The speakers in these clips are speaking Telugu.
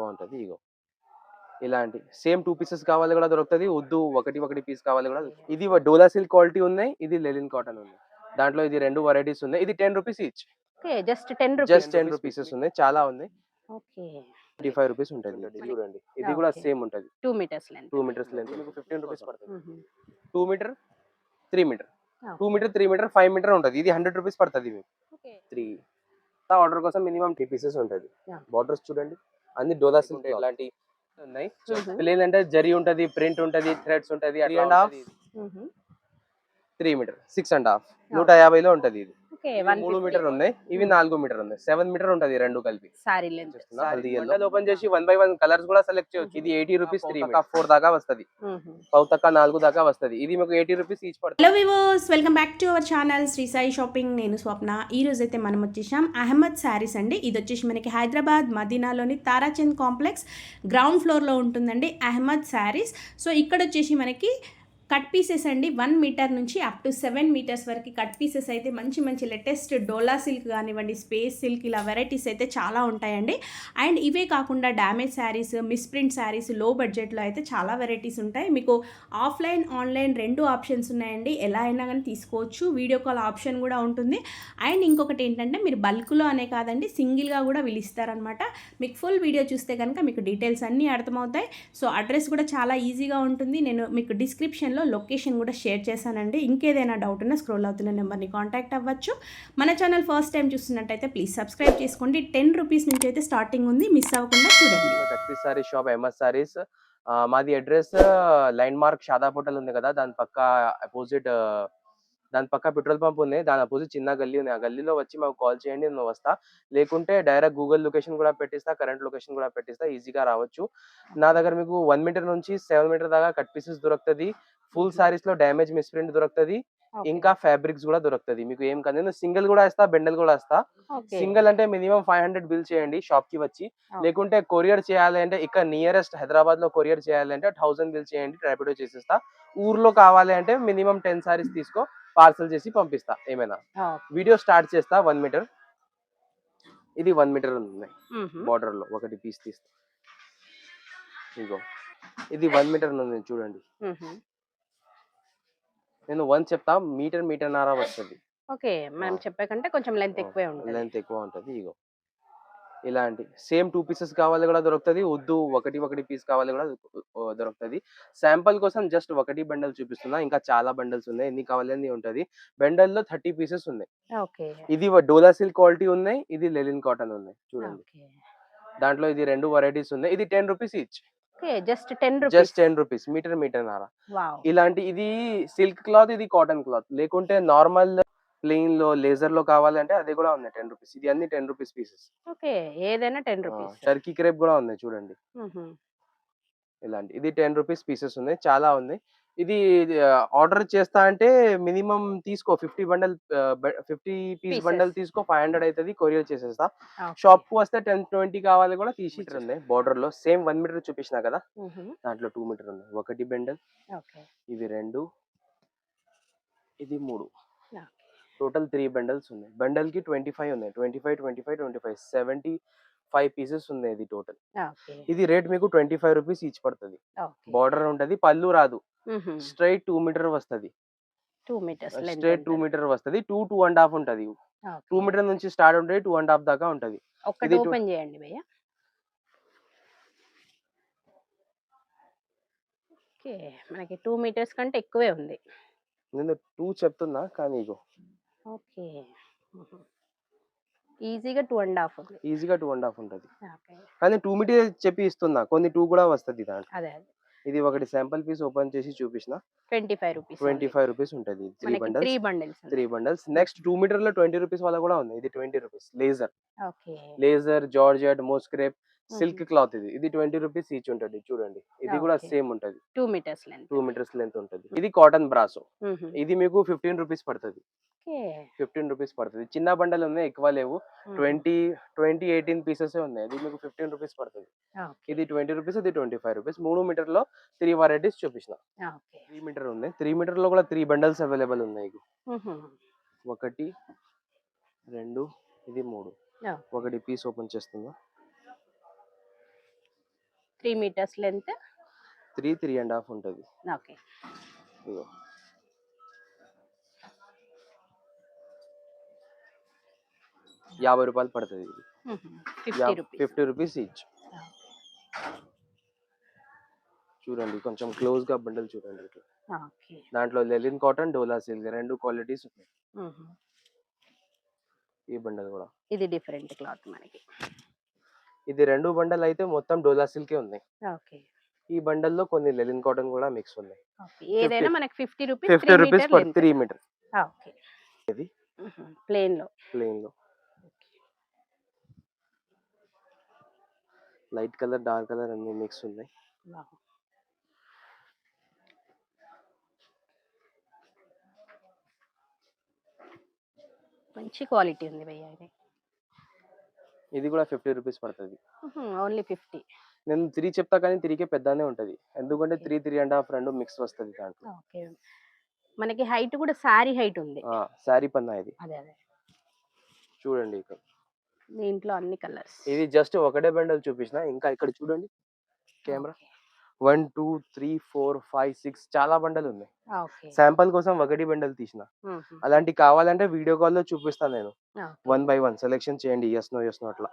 బాగుంటది. ఇగో ఇలాంటి సేమ్ 2 పీసెస్ కావాలి కూడా దొరుకుతది. వద్దు ఒకటి పీస్ కావాలి కూడా. ఇది డోలా సిల్క్ క్వాలిటీ ఉన్నాయి, ఇది లెనిన్ కాటన్ ఉంది. దాంట్లో ఇది 2 వెరైటీస్ ఉన్నాయి. ఇది 10 rupees each. Okay. Just 10 just rupees. 10 రూపీసెస్ ఉన్నాయి, చాలా ఉన్నాయి. ఓకే. 25 రూపీస్ ఉంటది. చూడండి ఇది కూడా సేమ్ ఉంటది. 2 మీటర్స్ లెంత్. 2 మీటర్స్ లెంత్ మీకు 15 రూపీస్ పడుతుంది. హుహు. 2 meter 3 meter okay. 2 meter 3 meter 5 meter ఉంటది. ఇది 100 రూపీస్ పడుతుంది మీకు. ఓకే. 3 ఆర్డర్ కోసం మినిమం 3 పీసెస్ ఉంటది. Yeah. బార్డర్స్ చూడండి అన్ని డోలా సిల్క్ ఇలాంటి ఉన్నాయి. Mhm. లేదంటే జరీ ఉంటది, ప్రింట్ ఉంటది, థ్రెడ్స్ ఉంటది. 3.5 హుహు. 3 మీటర్ 6.5 150 లో ఉంటది. ఇది ఓకే. 3 మీటర్ ఉన్నాయి, ఇవి 4 మీటర్ ఉన్నాయి. 7 మీటర్ ఉంటది రెండు కలిపి. Sorry length. బండల్ ఓపెన్ చేసి 1 by 1 కలర్స్ కూడా సెలెక్ట్ చేయొచ్చు. ఇది 80 రూపీస్ 3 మీటర్ 4 దాకా వస్తది. హుహు. పౌ తక్క 4 దాకా వస్తది. ఇది మీకు 80 రూపీస్ ఈచ్ పడుతుంది. Hello viewers, welcome back to our channel Sri Sai shopping. నేను స్వప్న. ఈ రోజు అయితే మనం వచ్చేసాం అహ్మద్ శారీస్ అండి. ఇది వచ్చేసి మనకి హైదరాబాద్ మదీనాలోని తారాచంద్ కాంప్లెక్స్ గ్రౌండ్ ఫ్లోర్లో ఉంటుందండి అహ్మద్ శారీస్. సో ఇక్కడ వచ్చేసి మనకి కట్ పీసెస్ అండి 1 మీటర్ నుంచి అప్ టు 7 మీటర్స్ వరకు కట్ పీసెస్ అయితే మంచి మంచి లేటెస్ట్ డోలా సిల్క్ కానివ్వండి, స్పేస్ సిల్క్, ఇలా వెరైటీస్ అయితే చాలా ఉంటాయండి. అండ్ ఇవే కాకుండా డ్యామేజ్ శారీస్, మిస్ప్రింట్ శారీస్, లో బడ్జెట్లో అయితే చాలా వెరైటీస్ ఉంటాయి. మీకు ఆఫ్లైన్ ఆన్లైన్ 2 ఆప్షన్స్ ఉన్నాయండి. ఎలా అయినా కానీ తీసుకోవచ్చు. వీడియో కాల్ ఆప్షన్ కూడా ఉంటుంది. అండ్ ఇంకొకటి ఏంటంటే మీరు బల్క్లో అనే కాదండి, సింగిల్గా కూడా వీళ్ళు ఇస్తారనమాట. మీకు ఫుల్ వీడియో చూస్తే కనుక మీకు డీటెయిల్స్ అన్నీ అర్థమవుతాయి. సో అడ్రస్ కూడా చాలా ఈజీగా ఉంటుంది. నేను మీకు డిస్క్రిప్షన్లో లొకేషన్ కూడా షేర్ చేశానండి. ఇంకేదైనా డౌట్ ఉన్నా స్క్రోల్ అవుతున్న నెంబర్ని కాంటాక్ట్ అవ్వచ్చు. మన ఛానల్ ఫస్ట్ టైం చూస్తున్నట్టయితే ప్లీజ్ సబ్స్క్రైబ్ చేసుకోండి. 10 రూపీస్ నుంచి అయితే స్టార్టింగ్ ఉంది, మిస్ అవ్వకుండా చూడండి. కట్పీస్ సారీ షాప్ అహ్మద్ సారీస్. మాది address line mark Shadab hotel ఉంది కదా, దాని పక్క అపోజిట్, దాని పక్క పెట్రోల్ పంప్ ఉంది, దాని అపోజిట్ చిన్న గల్లీ ఉంది. ఆ గల్లీలో వచ్చి మాకు కాల్ చేయండి, నేను వస్తా. లేకుంటే డైరెక్ట్ గూగుల్ లొకేషన్ కూడా పెట్టిస్తా, కరెంట్ లొకేషన్ కూడా పెట్టిస్తా, ఈజీగా రావచ్చు. నా దగ్గర మీకు 1 మీటర్ నుంచి 7 మీటర్ దాకా కట్ పీసెస్ దొరుకుతుంది. ఫుల్ సారీస్ లో డ్యామేజ్ మిస్ప్రింట్ దొరుకుతుంది. ఇంకా ఫ్యాబ్రిక్స్ కూడా దొరుకుతుంది. మీకు ఏం కాదు, నేను సింగిల్ కూడా ఇస్తా, బెండల్ కూడా ఇస్తా. సింగిల్ అంటే మినిమం 500 బిల్ చేయండి షాప్ కి వచ్చి. లేకుంటే కొరియర్ చేయాలి అంటే ఇక్కడ నియరెస్ట్ హైదరాబాద్ లో కొరియర్ చేయాలి అంటే 1000 బిల్ చేయండి, ట్రాపిడో చేసేస్తా. ఊర్లో కావాలి అంటే మినిమం 10 సారీస్ తీసుకో, పార్సల్ చేసి పంపిస్తా. ఏమైనా వీడియో స్టార్ట్ చేస్తా. 1 మీటర్, ఇది 1 మీటర్ ఉంది బార్డర్ లో. ఒకటి పీస్ తీస్తా. ఇగో ఇది 1 మీటర్ ఉంది చూడండి. నేను 1 చెప్తా, మీటర్న్నర వస్తుంది. ఓకే. మనం చెప్పే కంటే కొంచెం లెంత్ ఎక్కువే ఉంటుంది. లెంత్ ఎక్కువ ఉంటది. ఇగో ఇలాంటి సేమ్ 2 పీసెస్ కావాలి కూడా దొరుకుతది. వద్దు ఒకటి పీస్ కావాలి కూడా దొరుకుతది. శాంపుల్ కోసం జస్ట్ ఒకటి బండల్ చూపిస్తున్నా, ఇంకా చాలా బండల్స్ ఉన్నాయి. ఎన్ని కావాలని ఉంటది. బండల్ లో 30 పీసెస్ ఉన్నాయి. ఓకే. ఇది డోలా సిల్క్ క్వాలిటీ ఉన్నాయి, ఇది లెనిన్ కాటన్ ఉన్నాయి. చూడండి దాంట్లో ఇది 2 వెరైటీస్ ఉన్నాయి. ఇది 10 rupees each. Okay. Just 10 rupees. Just 10 rupees మీటర్న్నర. వావ్. ఇలాంటి ఇది సిల్క్ క్లాత్, ఇది కాటన్ క్లాత్. లేకుంటే నార్మల్ ప్లెయిన్ లో లేజర్ లో కావాలంటే అది కూడా ఉంది 10 రూపీస్. ఇది అన్ని 10 రూపీస్ పీసెస్. ఓకే. ఏదైనా 10 రూపీస్. టర్కీ క్రేప్ కూడా ఉంది చూడండి. ఇలాంటి ఇది 10 రూపీస్ పీసెస్ ఉన్నాయి, చాలా ఉన్నాయి. ఇది ఆర్డర్ చేస్తా అంటే మినిమం తీసుకో 50 పీస్ బండల్ తీసుకో, 500 అవుతుంది. కొరియర్ చేసేస్తా. షాప్ కు వస్తే 10-20 కావాలి కూడా తీసి ఉన్నాయి. బార్డర్ లో సేమ్ 1 మీటర్ చూపించిన కదా, దాంట్లో 2 మీటర్ ఉన్నాయి. ఒకటి బండల్, ఇవి 2, ఇది 3, టోటల్ 3 బండల్స్ ఉన్నాయి. బండల్ కి 25 ఉన్నాయి. 25 75 పీసెస్ ఉన్నాయి. ఇది టోటల్. ఇది రేట్ మీకు 25 రూపీస్ ఈచ్ పడుతుంది. బార్డర్ ఉంటది, పళ్ళు రాదు. స్ట్రైట్ 2 మీటర్ వస్తది. 2 మీటర్స్ స్ట్రైట్ 2 మీటర్ వస్తది. 2.5 ఉంటది. 2 మీటర్ నుంచి స్టార్ట్ ఉంటది, 2.5 దాకా ఉంటది. ఒకటి ఓపెన్ చేయండి భయ్యా. ఓకే. మనకి 2 మీటర్స్ కంటే ఎక్కువే ఉంది. నేను 2 చెప్తున్నా కానీ ఇగో. ఓకే. ఈజీగా 2.5 ఉంది. ఈజీగా 2.5 ఉంటది. కానీ 2 మీటర్ చెప్పి ఇస్తున్నా, కొన్ని 2 కూడా వస్తది దాంట్లో. అదే. ఇది ఒకటి శాంపుల్ పీస్ ఓపెన్ చేసి చూపించిన. 25 రూపీస్. 25 రూపీస్ ఉంటది. 3 బండల్స్. నెక్స్ట్ 2 మీటర్ లో 20 రూపీస్ వాళ్ళ కూడా ఉంది. ఇది 20 rupees laser. Okay. Laser, georgette, moss crepe, silk cloth. ఇది 20 రూపీస్ ఈచ్ ఉంటది. చూడండి ఇది కూడా సేమ్ ఉంటది. 2 మీటర్స్ లెంత్ ఉంటది. ఇది కాటన్ బ్రాసో. ఇది మీకు 15 రూపీస్ పడుతుంది. 15 రూపీస్ పడుతుంది. చిన్న బండల్ ఉన్నాయి, ఎక్కువ లేవు. 18 పీసెస్ ఉన్నాయి. ఇది మీకు 15 రూపీస్ పడుతుంది. ఇది 20 రూపీస్, ఇది 25 రూపీస్. 3 మీటర్ లో 3 వెరైటీస్ చూపించిన. 3 మీటర్ ఉన్నాయి. 3 మీటర్ లో కూడా 3 బండల్స్ అవైలబుల్ ఉన్నాయి. 1, 2, ఇది 3. ఒకటి పీస్ ఓపెన్ చేస్తున్నా. 3 మీటర్స్ లెంత్. 3.5 ఉంటుంది. ఓకే. ఇదిగో 50 రూపాయలు పడుతుంది ఇది. 50 రూపీస్. 50 rupees each. చూడండి కొంచెం క్లోజ్ గా బండల్ చూడండి ఇట్లా. ఓకే. దాంట్లో లెలిన్ కాటన్, డోలా సిల్క్ రెండు క్వాలిటీస్ ఉన్నాయి. ఈ బండల్ కూడా ఇది డిఫరెంట్ క్లాత్ మనకి. ఇది రెండు బండల్ అయితే మొత్తం డోలా సిల్కే ఉన్నాయి. ఓకే. ఈ బండల్లో కొన్ని లెలిన్ కాటన్ కూడా మిక్స్ ఉన్నాయి. ఓకే. ఏదైనా మనకి 50 rupees. 50 rupees per 3 meter. Okay. ఇది ప్లేన్ లో. లైట్ కలర్, డార్క్ కలర్ అన్ని మిక్స్ ఉన్నాయి. మంచి క్వాలిటీ ఉంది భయ్యా ఇది. ఇది కూడా 50 రూపీస్ పడుతుంది. ఓన్లీ 50. నేను 3 చెప్తా కానీ 3కే పెద్దనే ఉంటది. ఎందుకంటే 3.5 రెండు మిక్స్ వస్తుంది దాంట్లో. ఓకే. మనకి హైట్ కూడా సారీ హైట్ ఉంది. సారీ పన్నా ఇది. అదే అదే చూడండి ఇక్కడ దీంట్లో అన్ని కలర్స్. ఇది జస్ట్ ఒకటే బండల్ చూపించిన. ఇంకా ఇక్కడ చూడండి కెమెరా 1 2 3 4 5 6 చాలా బండల్ ఉన్నాయి. శాంపుల్ కోసం ఒకటి బండల్ తీసిన. అలాంటి కావాలంటే వీడియో కాల్ లో చూపిస్తాను నేను. 1 by 1 సెలెక్షన్ చేయండి. yes no అట్లా.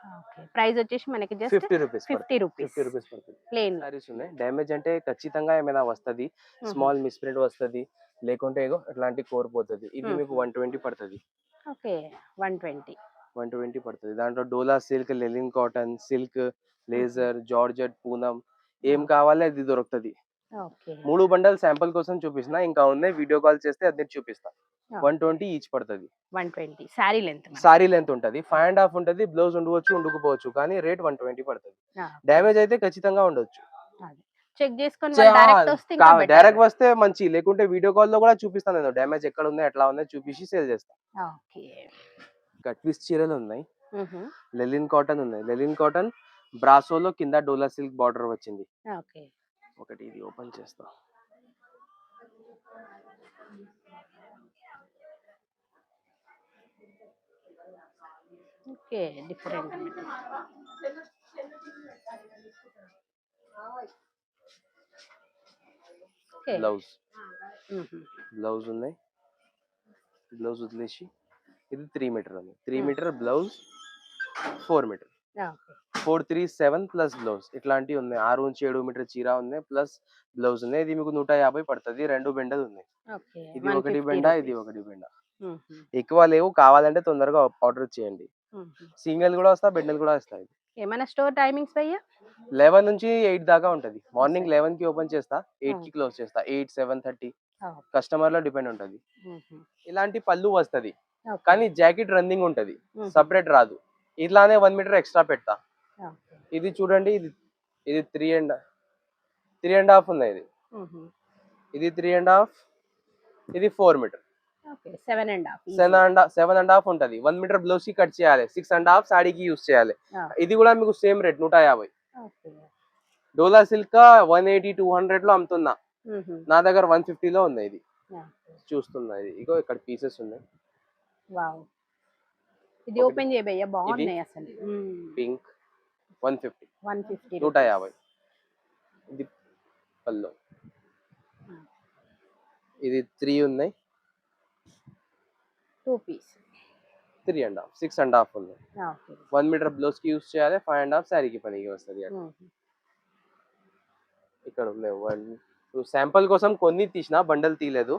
ప్రైస్ వచ్చేసి మనకి జస్ట్ 50 రూపీస్. 50 రూపీస్ పడుతుంది. ప్లేన్ సారీస్ ఉన్నాయి. డ్యామేజ్ అంటే ఖచ్చితంగా ఏమైనా వస్తది. స్మాల్ మిస్ప్రింట్ వస్తది, లేకుంటే ఏదో అట్లాంటి కోరిపోతుంది. ఇది మీకు 120 పడుతుంది. ఓకే. 120 పడుతుంది. దాంట్లో డోలా silk, linen cotton, silk, laser, georgette, పూనం ఏం కావాలో అది దొరుకుతుంది. 3 బండల్ శాంపుల్ కోసం చూపిస్తున్నా. ఇంకా ఉన్నాయి వీడియో కాల్ చేస్తే అది చూపిస్తా. 120 ఈచ్ పడుతుంది. 120 సారీ లెంత్. సారీ లెంత్ ఉంటది. 5.5 ఉంటది. బ్లౌజ్ ఉండవచ్చు, ఉండకపోవచ్చు, కానీ రేట్ 120 పడుతుంది. డ్యామేజ్ అయితే ఖచ్చితంగా ఉండొచ్చు. చెక్ చేసుకొని డైరెక్ట్ వస్తే ఇంకా బెటర్. డైరెక్ట్ వస్తే మంచి, లేకుంటే వీడియో కాల్ లో కూడా చూపిస్తాను నేను. డ్యామేజ్ ఎక్కడ ఉంది ఎట్లా ఉంది చూపించి సేల్ చేస్తా. ఓకే. కట్ పీస్ చీరలు ఉన్నాయి. లెలిన్ కాటన్ ఉన్నాయి. లెలిన్ కాటన్ బ్రాసోలో కింద డోలా సిల్క్ బార్డర్ వచ్చింది. ఓకే. ఒకటి ఇది ఓపెన్ చేస్తా. ఓకే. డిఫరెంట్. బ్లౌజ్ ఉన్నాయి. బ్లౌజ్ వదిలేసి ఇది 3 మీటర్ ఉంది. 3 meter blouse, 4 meter. 4 3 7 plus blouse ఇట్లాంటివి ఉన్నాయి. 6 నుంచి 7 మీటర్ చీర ఉన్నాయి ప్లస్ బ్లౌజ్ ఉన్నాయి. ఇది మీకు 150 పడుతుంది. రెండు బెండలు ఉన్నాయి. ఇది ఒకటి బెండ, ఇది ఒకటి బెండ. ఎక్కువ లేవు. కావాలంటే తొందరగా ఆర్డర్ చేయండి. సింగిల్ కూడా వస్తా, బెండల్ కూడా వస్తాయి. ఏమైనా స్టోర్ టైమింగ్స్ భయ్యా? 11 నుంచి 8 దాకా ఉంటది. మార్నింగ్ 11 కి ఓపెన్ చేస్తా, 8 కి క్లోజ్ చేస్తా. 8 7:30 కస్టమర్ లో డిపెండ్ ఉంటది. ఇలాంటి పళ్ళు వస్తది, కానీ జాకెట్ రన్నింగ్ ఉంటది, సపరేట్ రాదు. ఇట్లానే 1 మీటర్ ఎక్స్ట్రా పెడతా. ఇది చూడండి, ఇది 3.5 ఉన్నాయి. ఇది 3.5, ఇది 4 మీటర్. 7.5 ఉంటది. 1 మీటర్ బ్లౌజ్ కి కట్ చేయాలి. 6.5 సాడీకి యూస్ చేయాలి. ఇది కూడా మీకు సేమ్ రేట్ 150. డోలా సిల్క్ 180 200 లో అమ్ముతున్నా. నా దగ్గర 150 లో ఉంది. ఇది చూస్తున్నా. ఇది ఇగో ఇక్కడ పీసెస్ ఉన్నాయి. ఇది ఓపెన్ చేయబయ్యా, బాగున్నాయి అసలు. పింక్ 150. 150. ఇది పల్లో. ఇది 3 ఉన్నాయి. 2 పీస్ 3.5 6.5 ఉన్నాయి. 1 మీటర్ బ్లౌజ్ కి యూస్ చేయాలి. 5.5 శారీకి పనికి వస్తుంది. ఇక్కడ ఉన్నాయి 1 2 శాంపుల్ కోసం కొన్ని తీసిన, బండల్ తీయలేదు.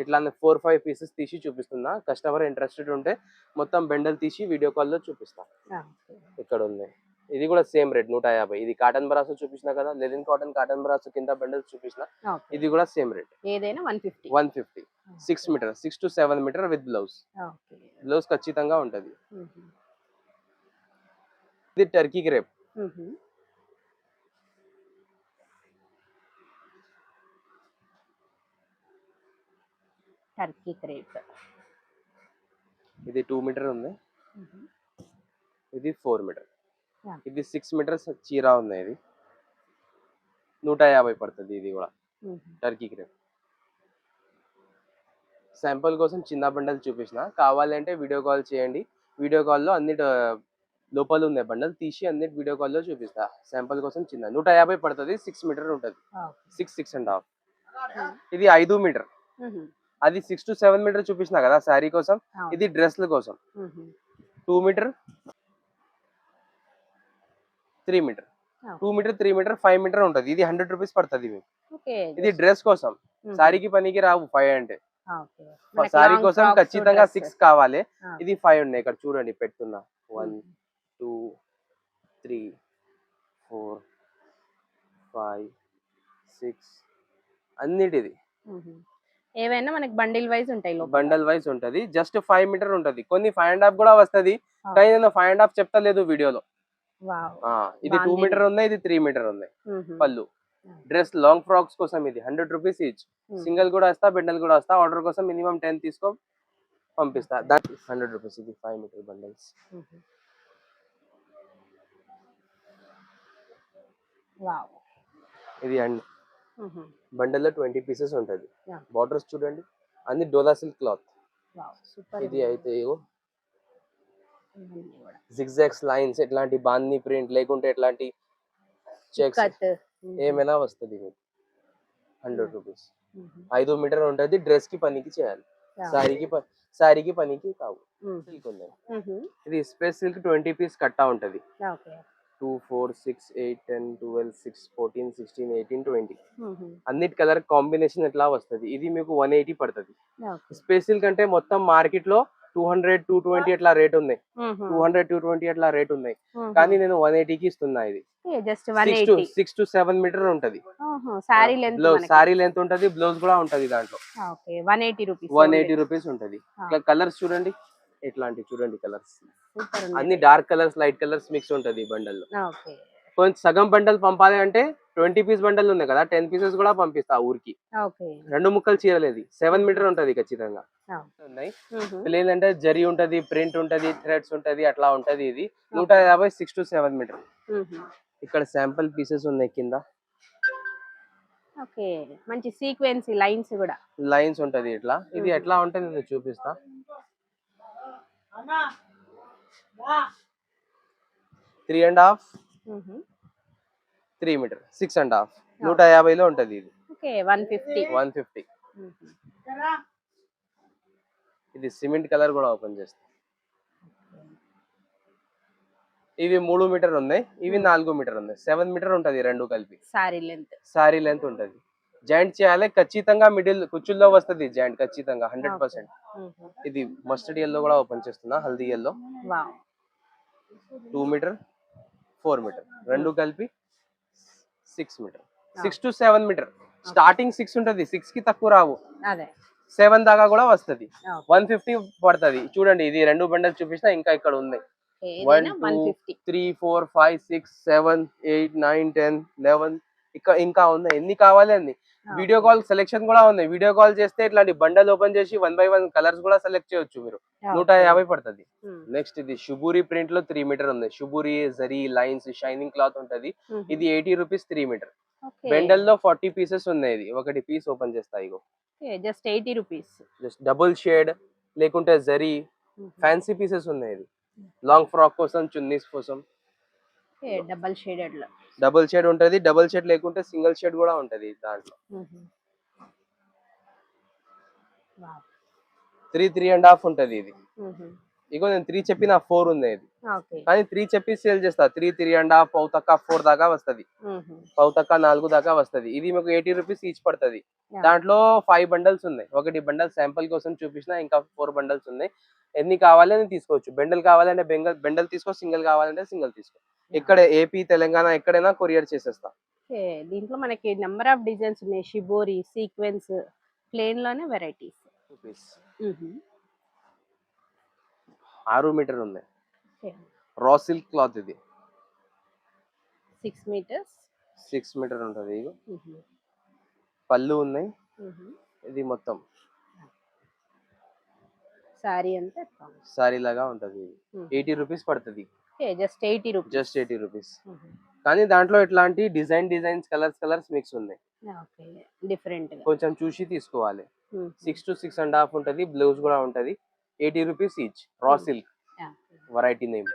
ఇట్లా 4 5 పీసెస్ తీసి చూపిస్తున్నా. కస్టమర్ ఇంట్రెస్టెడ్ ఉంటే మొత్తం బండల్ తీసి వీడియో కాల్ లో చూపిస్తా. ఇక్కడ ఉన్నాయి. ఇది కూడా సేమ్ రేట్ 150. ఇది కాటన్ బ్రాసో చూపించిన కదా, లెనిన్ కాటన్ బ్రాసో కింద బండల్ చూపించిన. ఇది కూడా సేమ్ రేట్. ఏదైనా 150. 150. 6 meter 6 to 7 meter with blouse. Blouse ఖచ్చితంగా ఉంటది. ఇది టర్కీ క్రేప్. Turkey crepe. ఇది 2 మీటర్ ఉంది. ఇది 4 మీటర్. ఇది 6 మీటర్స్ చీర ఉంది. ఇది 150 పడుతుంది. ఇది కూడా టర్కీ క్రేప్. శాంపుల్ కోసం చిన్న బండల్ చూపించిన. కావాలంటే వీడియో కాల్ చేయండి. వీడియో కాల్లో అన్ని లోపల ఉన్న బండల్ తీసి అన్ని వీడియో కాల్ లో చూపిస్తా. శాంపుల్ కోసం చిన్న 150 పడుతుంది. 6 మీటర్ ఉంటుంది. 6.5. ఇది 5 మీటర్. అది 6 to 7 మీటర్ చూపించిన కదా శారీ కోసం. ఇది డ్రెస్ల కోసం 2 meter 3 meter 2 meter 3 meter 5 meter ఉంటుంది. ఇది 100 రూపీస్ పడుతుంది మీకు. ఇది డ్రెస్ కోసం. శారీకి పనికి రావు 5 అంటే. శారీ కోసం ఖచ్చితంగా 6 కావాలి. ఇది 5 ఉన్నాయి. ఇక్కడ చూడండి పెడుతున్నా. 1 2 3 4 5 6 అన్నిటిది ఏవైనా మనకి బండిల్ వైజ్ ఉంటాయి. బండల్ వైజ్ ఉంటది. జస్ట్ 5 మీటర్ ఉంటది. కొన్ని 5.5 కూడా వస్తది. కానీ నేను 5.5 చెప్తలేదు వీడియోలో. ఇది 2 మీటర్ ఉన్నాయి. ఇది 3 మీటర్ ఉన్నాయి. పళ్ళు డ్రెస్ లాంగ్ ఫ్రాక్స్ కోసం ఇది 100 రూపీస్ ఈచ్. సింగిల్ కూడా వస్తా, బండల్ కూడా వస్తా. ఆర్డర్ కోసం మినిమం 10 తీసుకో పంపిస్తా. That 100 rupees. ఇది 5 మీటర్ బండల్స్. ఇది అండ్ బండల్ లో 20 పీసెస్ ఉంటది. బార్డర్స్ చూడండి అన్ని డోలా సిల్క్ క్లాత్. ఇది అయితే జిగ్జాగ్స్ లైన్స్ ఎట్లాంటి బాందీ ప్రింట్ లేకుంటే ఎట్లాంటి చెక్స్ ఏమైనా వస్తుంది మీకు. 100 రూపీస్. 5 మీటర్ ఉంటది. డ్రెస్ కి పనికి చేయాలి. సారీకి పనికి కావు. ఇది స్పేస్ సిల్క్ 20 పీస్ కట్టా ఉంటది. 2 4 6 8 10 12 6 14 16 18 20 అన్నిటి కలర్ కాంబినేషన్ ఎట్లా వస్తది. ఇది మీకు 180 పడుతుంది. స్పేస్ సిల్క్ అంటే మొత్తం మార్కెట్ లో 200 220 అట్లా రేట్ ఉన్నాయి. 200 220 అట్లా రేట్ ఉన్నాయి. కానీ నేను 180 కి ఇస్తున్నా. ఇది 6 to 7 మీటర్ ఉంటది. సారీ లెంత్ ఉంటది. బ్లౌజ్ కూడా ఉంటది దాంట్లో. 180 రూపీస్ ఉంటది. ఇట్లా కలర్స్ చూడండి ఎట్లాంటి చూడండి కలర్స్ అన్ని dark colours light colours mix ఉంటది ఈ బండల్ లో. కొంచెం సగం బండల్ పంపాలి అంటే 20 పీస్ బండల్ ఉన్నాయి కదా 10 పీసెస్ కూడా పంపిస్తా ఊరికి. 2 ముక్కలు చీరలేదు. 7 మీటర్ ఉంటది ఖచ్చితంగా. ఉన్నాయి లేదంటే జరీ ఉంటది, ప్రింట్ ఉంటది, థ్రెడ్స్ ఉంటది, అట్లా ఉంటది. ఇది 150 6 to 7 మీటర్. ఇక్కడ శాంపుల్ పీసెస్ ఉన్నాయి కింద. మంచి సీక్వెన్స్ లైన్స్ కూడా లైన్స్ ఉంటది ఇట్లా. ఇది ఎట్లా ఉంటది నేను చూపిస్తా. 3.5 3 మీటర్ 6.5 150 లో ఉంటది. ఇది 150. ఇది సిమెంట్ కలర్ కూడా ఓపెన్ చేస్తా. ఇవి 3 మీటర్ ఉన్నాయి. ఇవి 4 మీటర్ ఉన్నాయి. 7 మీటర్ ఉంటది రెండు కలిపి. సారీ లెంత్ ఉంటది. జాయింట్ చేయాలి ఖచ్చితంగా. మిడిల్ కుచ్చుల్లో వస్తది జాయింట్ ఖచ్చితంగా 100%. ఇది మస్టర్డ్ ఎల్లో కూడా ఓపెన్ చేస్తున్నా. హల్దీ ఎల్లో 2 మీటర్ 4 మీటర్ రెండు కలిపి 6 మీటర్. 6 to 7 metre. స్టార్టింగ్ 6 ఉంటది. 6 కి తక్కువ రావు. 7 దాకా కూడా వస్తది. 150 పడుతుంది. చూడండి ఇది రెండు బండల్ చూపించిన ఇంకా ఇక్కడ ఉన్నాయి. 1 2 3 4 5 6 7 8 9 10 11 ఇంకా ఉన్నాయి. ఎన్ని కావాలి అన్ని. వీడియో కాల్ సెలెక్షన్ కూడా ఉన్నాయి. వీడియో కాల్ చేస్తే ఇట్లాంటి బండల్ ఓపెన్ చేసి 1 by 1 కలర్స్ కూడా సెలెక్ట్ చేయొచ్చు మీరు. 150 పడుతుంది. నెక్స్ట్ ఇది షుబూరి ప్రింట్ లో 3 మీటర్ ఉంది. Shibori zari lines shining cloth ఉంటది. ఇది 80 రూపీస్ 3 మీటర్. బండల్ లో 40 పీసెస్ ఉన్నాయి. ఇది ఒకటి పీస్ ఓపెన్ చేస్తా. ఇగో just 80 rupees. Just double shade లేకుంటే జరీ ఫ్యాన్సీ పీసెస్ ఉన్నాయి. ఇది లాంగ్ ఫ్రాక్ కోసం చున్నీస్ కోసం. డబుల్ షేడ్ ఉంటది. డబుల్ షేడ్ లేకుంటే సింగిల్ షేడ్ కూడా ఉంటది దాంట్లో. 3.5 ఉంటది. ఇది ఇగో నేను 3 చెప్పిన 4 ఉంది. ఇది కానీ 3 చెప్పి సేల్ చేస్తా. 3.5 పావు తక్క 4 దాకా వస్తది. పావు తక్క 4 దాకా వస్తది. ఇది మీకు 80 రూపీస్ ఈచ్ పడుతుంది. దాంట్లో 5 బండల్స్ ఉన్నాయి. ఒకటి బండల్ శాంపుల్ కోసం చూపించిన. ఇంకా 4 బండల్స్ ఉన్నాయి. ఎన్ని కావాలి అని తీసుకోవచ్చు. బెండల్ కావాలంటే బెండల్ తీసుకో. సింగిల్ కావాలంటే సింగిల్ తీసుకో. ఇక్కడ ఏపీ తెలంగాణ ఎక్కడైనా కొరియర్ చేసేస్తా. దీంట్లో మనకి నెంబర్ ఆఫ్ డిజైన్స్ ఉన్నాయి. షిబోరి సీక్వెన్స్ ప్లేన్ లోనే వెరైటీస్. 6 మీటర్ ఉంది. Raw silk cloth. ఇది 6 మీటర్స్ 6 మీటర్ ఉంటది. ఇది పళ్ళు ఉన్నాయి. ఇది మొత్తం సారీ అంతా సారీ లాగా ఉంటది. 80 రూపీస్ పడుతుంది. Just 80 rupees. కానీ దాంట్లో ఇట్లాంటి డిజైన్స్ కలర్స్ మిక్స్ ఉన్నాయి. డిఫరెంట్ కొంచెం చూసి తీసుకోవాలి. 6 to 6.5 ఉంటది. బ్లౌజ్ కూడా ఉంటది. 80 rupees each. Raw silk variety name.